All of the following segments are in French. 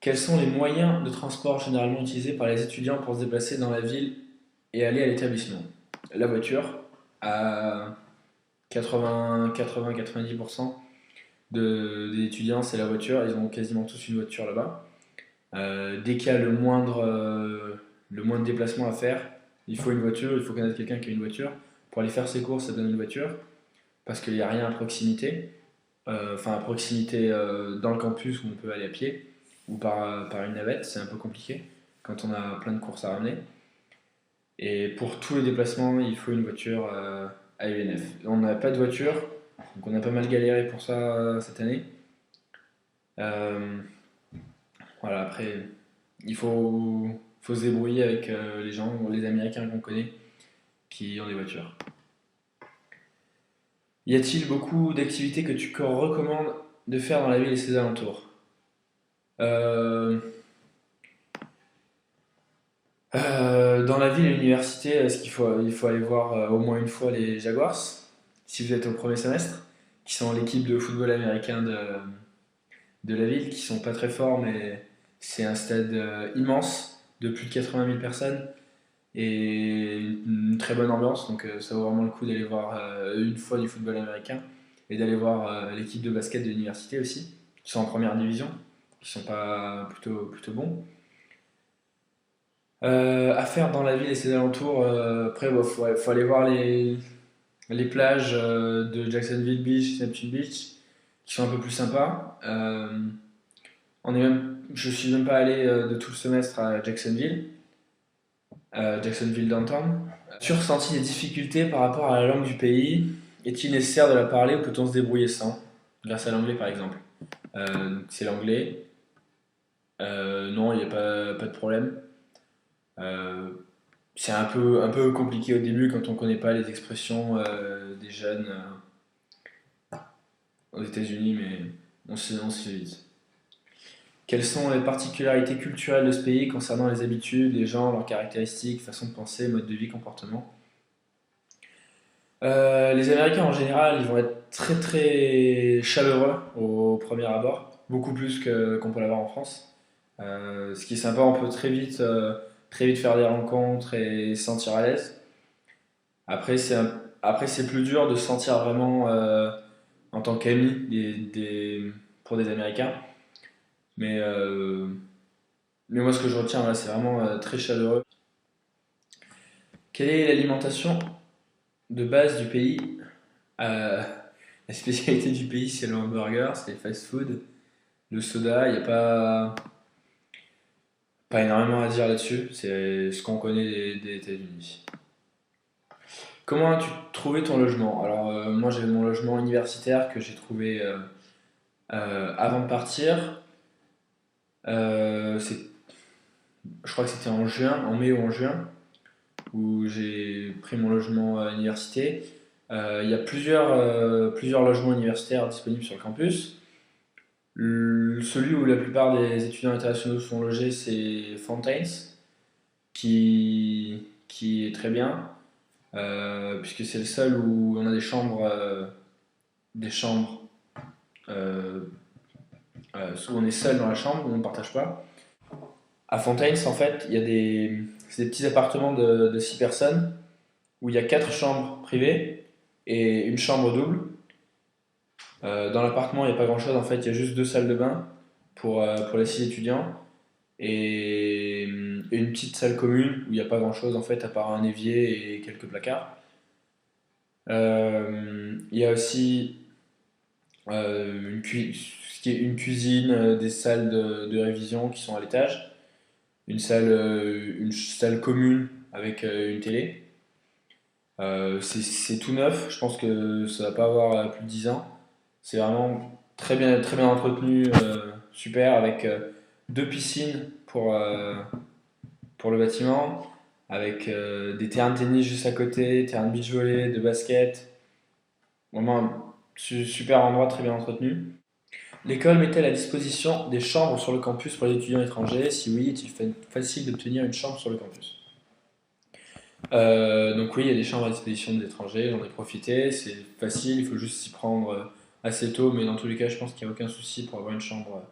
Quels sont les moyens de transport généralement utilisés par les étudiants pour se déplacer dans la ville et aller à l'établissement? La voiture, à 80-90% des étudiants, c'est la voiture. Ils ont quasiment tous une voiture là-bas. Dès qu'il y a le moindre déplacement à faire, il faut une voiture, il faut connaître quelqu'un qui a une voiture. Pour aller faire ses courses, ça donne une voiture, parce qu'il n'y a rien à proximité. Enfin, à proximité dans le campus où on peut aller à pied, ou par une navette, c'est un peu compliqué quand on a plein de courses à ramener. Et pour tous les déplacements, il faut une voiture à UNF. On n'a pas de voiture, donc on a pas mal galéré pour ça cette année. Euh, voilà, après, il faut se débrouiller avec les gens, les Américains qu'on connaît, qui ont des voitures. Y a-t-il beaucoup d'activités que tu recommandes de faire dans la ville et ses alentours? Euh, dans la ville et l'université, il faut aller voir au moins une fois les Jaguars, si vous êtes au premier semestre, qui sont l'équipe de football américain de la ville, qui sont pas très forts, mais c'est un stade immense de plus de 80 000 personnes et une très bonne ambiance, donc ça vaut vraiment le coup d'aller voir une fois du football américain et d'aller voir l'équipe de basket de l'université aussi, qui sont en première division, qui sont pas plutôt bons. À faire dans la ville et ses alentours, après, il faut aller voir les plages de Jacksonville Beach, Neptune Beach, qui sont un peu plus sympas. Je suis même pas allé de tout le semestre à Jacksonville Downtown. As-tu ressenti des difficultés par rapport à la langue du pays? Est-il nécessaire de la parler ou peut-on se débrouiller sans? Grâce à l'anglais par exemple. C'est l'anglais. Non, il n'y a pas de problème. Euh, c'est un peu compliqué au début quand on ne connaît pas les expressions des jeunes aux États-Unis, mais on s'y fait vite. Quelles sont les particularités culturelles de ce pays concernant les habitudes, les gens, leurs caractéristiques, façon de penser, mode de vie, comportement? Les Américains en général, ils vont être très très chaleureux au premier abord, beaucoup plus qu'on peut l'avoir en France. Ce qui est sympa, on peut très vite faire des rencontres et se sentir à l'aise. Après, c'est plus dur de se sentir vraiment en tant qu'ami pour des Américains. Mais, euh, mais moi, ce que je retiens, là, c'est vraiment très chaleureux. Quelle est l'alimentation de base du pays? Euh, la spécialité du pays, c'est le hamburger, c'est les fast-food, le soda. Il n'y a pas énormément à dire là-dessus. C'est ce qu'on connaît des États-Unis. Comment as-tu trouvé ton logement? Alors, moi, j'ai mon logement universitaire que j'ai trouvé avant de partir. Euh, c'est- je crois que c'était en juin, en mai ou en juin, où j'ai pris mon logement à l'université. Il y a plusieurs logements universitaires disponibles sur le campus. Celui où la plupart des étudiants internationaux sont logés, c'est Fountains, qui est très bien, puisque c'est le seul où on a des chambres euh, où on est seul dans la chambre, où on ne partage pas. À Fountains, en fait, c'est des petits appartements de 6 personnes, où il y a 4 chambres privées et une chambre double. Dans l'appartement, il n'y a pas grand-chose, en fait, il y a juste deux salles de bain pour les 6 étudiants et une petite salle commune où il n'y a pas grand-chose, en fait, à part un évier et quelques placards. Il y a aussi ce qui est une cuisine, des salles de révision qui sont à l'étage, une salle commune avec une télé. C'est tout neuf, je pense que ça va pas avoir plus de 10 ans. C'est vraiment très bien entretenu, super, avec deux piscines pour le bâtiment, avec des terrains de tennis juste à côté, terrain de beach volley, de basket. Vraiment un super endroit, très bien entretenu. L'école met-elle à disposition des chambres sur le campus pour les étudiants étrangers? Si oui, est-il facile d'obtenir une chambre sur le campus? Donc oui, il y a des chambres à disposition des étrangers, j'en ai profité, c'est facile, il faut juste s'y prendre assez tôt, mais dans tous les cas, je pense qu'il n'y a aucun souci pour avoir une chambre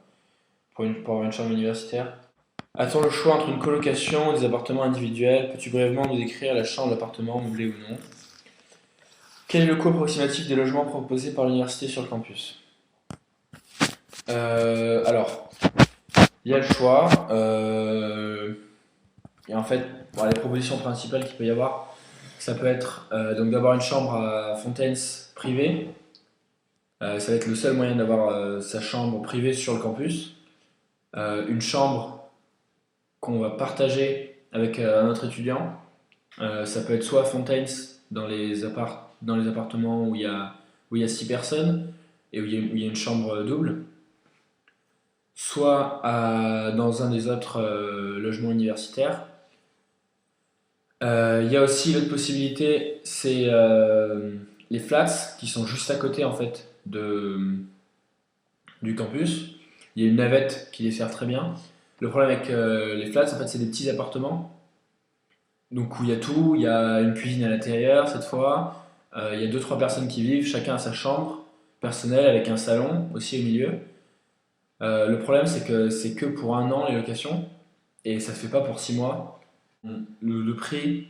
pour avoir une chambre universitaire. A-t-on le choix entre une colocation et des appartements individuels? Peux-tu brièvement nous décrire la chambre, l'appartement, meublé ou non? Quel est le coût approximatif des logements proposés par l'université sur le campus? Alors, il y a le choix. Et en fait, bon, les propositions principales qu'il peut y avoir, ça peut être donc d'avoir une chambre à Fontaines privée. Ça va être le seul moyen d'avoir sa chambre privée sur le campus. Une chambre qu'on va partager avec un autre étudiant. Ça peut être soit à Fontaines dans les appartements où il y a 6 personnes et où il y a une chambre double, soit dans un des autres logements universitaires. Il y a aussi l'autre possibilité, c'est les flats qui sont juste à côté en fait du campus. Il y a une navette qui les sert très bien. Le problème avec les flats, en fait, c'est des petits appartements. Donc où il y a tout, il y a une cuisine à l'intérieur cette fois, il y a deux trois personnes qui vivent, chacun a sa chambre personnelle avec un salon aussi au milieu. Le problème c'est que pour un an les locations et ça se fait pas pour 6 mois. Le prix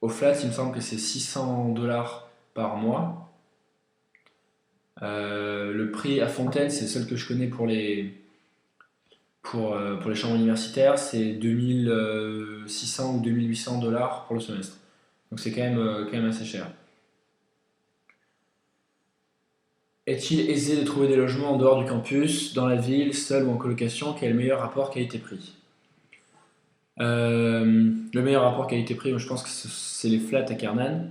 au flat, il me semble que c'est 600 $ par mois. Le prix à Fontaine, c'est celle que je connais pour les chambres universitaires, c'est 2600 ou 2800 $ pour le semestre. Donc c'est quand même assez cher. Est-il aisé de trouver des logements en dehors du campus, dans la ville, seul ou en colocation? Quel est le meilleur rapport qualité-prix? Le meilleur rapport qualité-prix, je pense que c'est les flats à Kernan,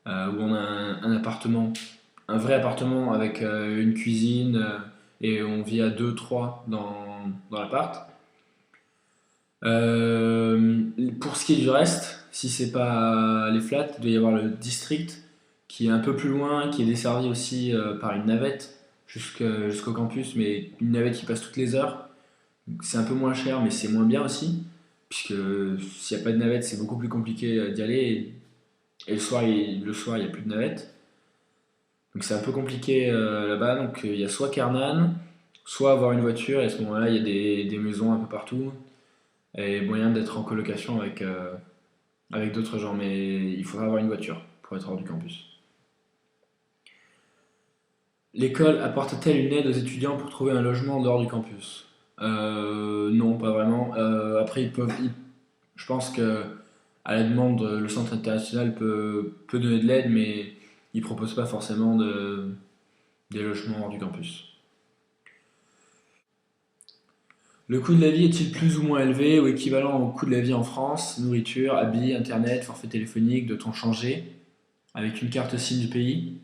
où on a un appartement, un vrai appartement avec une cuisine et on vit à deux trois dans l'appart. Pour ce qui est du reste, si c'est pas les flats, il doit y avoir le district qui est un peu plus loin, qui est desservi aussi par une navette jusqu'au campus, mais une navette qui passe toutes les heures. C'est un peu moins cher, mais c'est moins bien aussi, puisque s'il n'y a pas de navette, c'est beaucoup plus compliqué d'y aller. Et le soir, il n'y a plus de navette. Donc c'est un peu compliqué là-bas. Donc il y a soit Kernan, soit avoir une voiture, et à ce moment-là, il y a des maisons un peu partout, et moyen d'être en colocation avec d'autres gens. Mais il faudra avoir une voiture pour être hors du campus. L'école apporte-t-elle une aide aux étudiants pour trouver un logement en dehors du campus? Non, pas vraiment. Après, je pense que à la demande, le centre international peut donner de l'aide, mais il ne propose pas forcément des logements hors du campus. Le coût de la vie est-il plus ou moins élevé ou équivalent au coût de la vie en France? Nourriture, habits, internet, forfait téléphonique, de ton changer, avec une carte SIM du pays,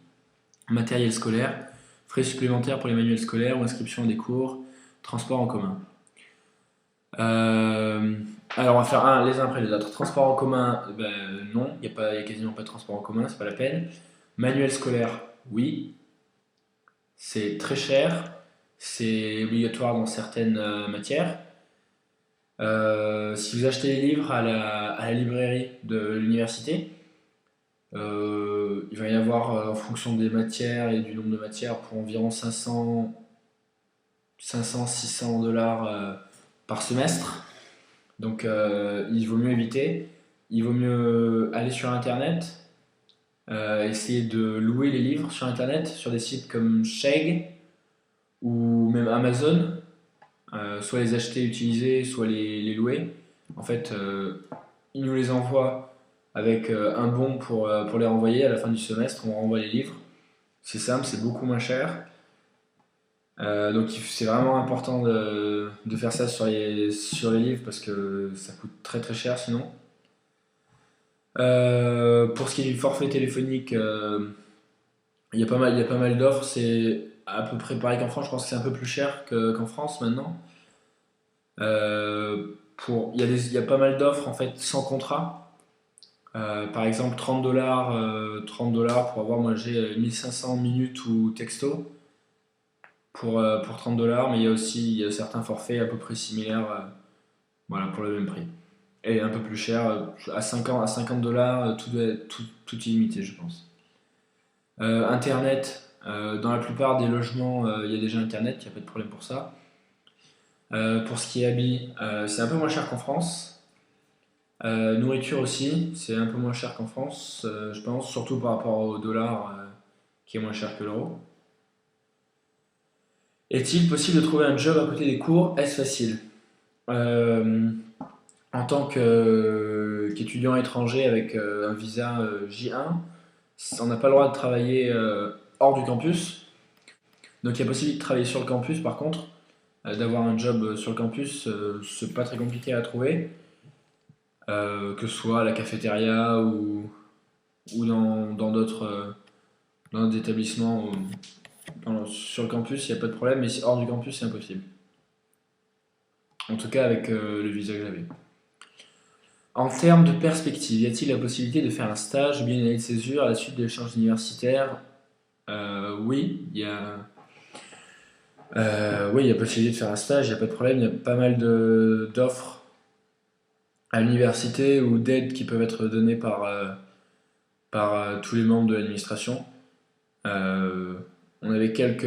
matériel scolaire, frais supplémentaires pour les manuels scolaires ou inscription à des cours, transport en commun. Euh, alors on va faire les uns après les autres. Transport en commun, ben, non, y a quasiment pas de transport en commun, c'est pas la peine. Manuel scolaire, oui, c'est très cher, c'est obligatoire dans certaines matières. Si vous achetez les livres à la librairie de l'université, il va y avoir en fonction des matières et du nombre de matières pour environ 500-600 $ par semestre. Donc il vaut mieux éviter. Il vaut mieux aller sur internet, essayer de louer les livres sur internet, sur des sites comme Chegg ou même Amazon, soit les acheter utilisés, soit les louer. En fait, ils nous les envoient avec un bon pour les renvoyer à la fin du semestre, on renvoie les livres. C'est simple, c'est beaucoup moins cher. Donc c'est vraiment important de faire ça sur les livres parce que ça coûte très très cher sinon. Pour ce qui est du forfait téléphonique, il y a pas mal d'offres. C'est à peu près pareil qu'en France. Je pense que c'est un peu plus cher qu'en France maintenant. Il y a pas mal d'offres en fait sans contrat. Par exemple 30 $ pour avoir, moi j'ai 1500 minutes ou texto pour 30 $, mais il y a certains forfaits à peu près similaires voilà, pour le même prix. Et un peu plus cher, à 50 $, tout illimité, je pense. Internet, dans la plupart des logements, il y a déjà Internet, il n'y a pas de problème pour ça. Pour ce qui est habits, c'est un peu moins cher qu'en France. Nourriture aussi, c'est un peu moins cher qu'en France, je pense, surtout par rapport au dollar qui est moins cher que l'euro. Est-il possible de trouver un job à côté des cours? Est-ce facile? Euh, En tant qu'étudiant étranger avec un visa J1, on n'a pas le droit de travailler hors du campus. Donc il y a possibilité de travailler sur le campus par contre. D'avoir un job sur le campus, c'est pas très compliqué à trouver. Que ce soit à la cafétéria ou dans d'autres dans d'autres établissements sur le campus, il n'y a pas de problème, mais hors du campus, c'est impossible. En tout cas avec le visa que j'avais. En termes de perspective, y a-t-il la possibilité de faire un stage ou bien une année de césure à la suite de l'échange universitaire? Oui, oui, il y a possibilité de faire un stage, il n'y a pas de problème. Il y a pas mal d'offres à l'université ou d'aides qui peuvent être données par tous les membres de l'administration. Euh, on avait quelques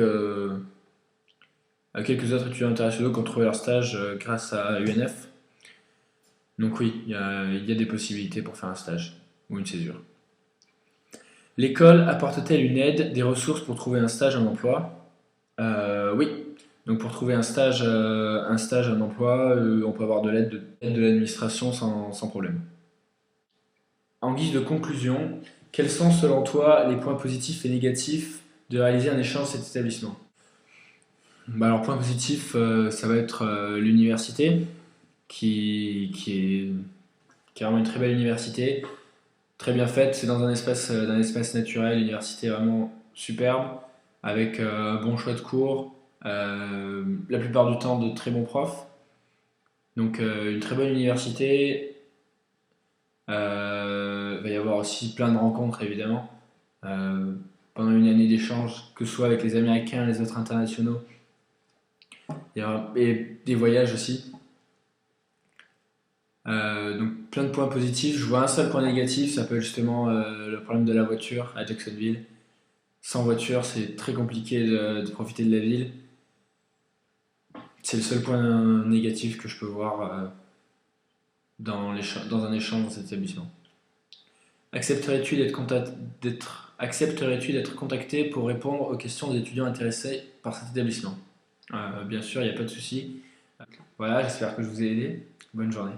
autres étudiants internationaux qui ont trouvé leur stage grâce à UNF. Donc oui, il y a des possibilités pour faire un stage ou une césure. L'école apporte-t-elle une aide, des ressources pour trouver un stage, un emploi? Oui. Donc pour trouver un emploi, on peut avoir de l'aide de l'administration sans problème. En guise de conclusion, quels sont selon toi les points positifs et négatifs de réaliser un échange dans cet établissement? Bah alors point positif, ça va être l'université qui est vraiment une très belle université, très bien faite. C'est dans un espace naturel, l'université est vraiment superbe, avec un bon choix de cours, la plupart du temps de très bons profs. Donc une très bonne université. Il va y avoir aussi plein de rencontres évidemment euh, pendant une année d'échange, que ce soit avec les Américains, les autres internationaux, et des voyages aussi. Donc plein de points positifs. Je vois un seul point négatif, ça peut être justement le problème de la voiture à Jacksonville. Sans voiture, c'est très compliqué de profiter de la ville. C'est le seul point négatif que je peux voir dans un échange dans cet établissement. Accepterais-tu d'être contacté pour répondre aux questions des étudiants intéressés par cet établissement? Bien sûr, il n'y a pas de souci. Voilà, j'espère que je vous ai aidé. Bonne journée.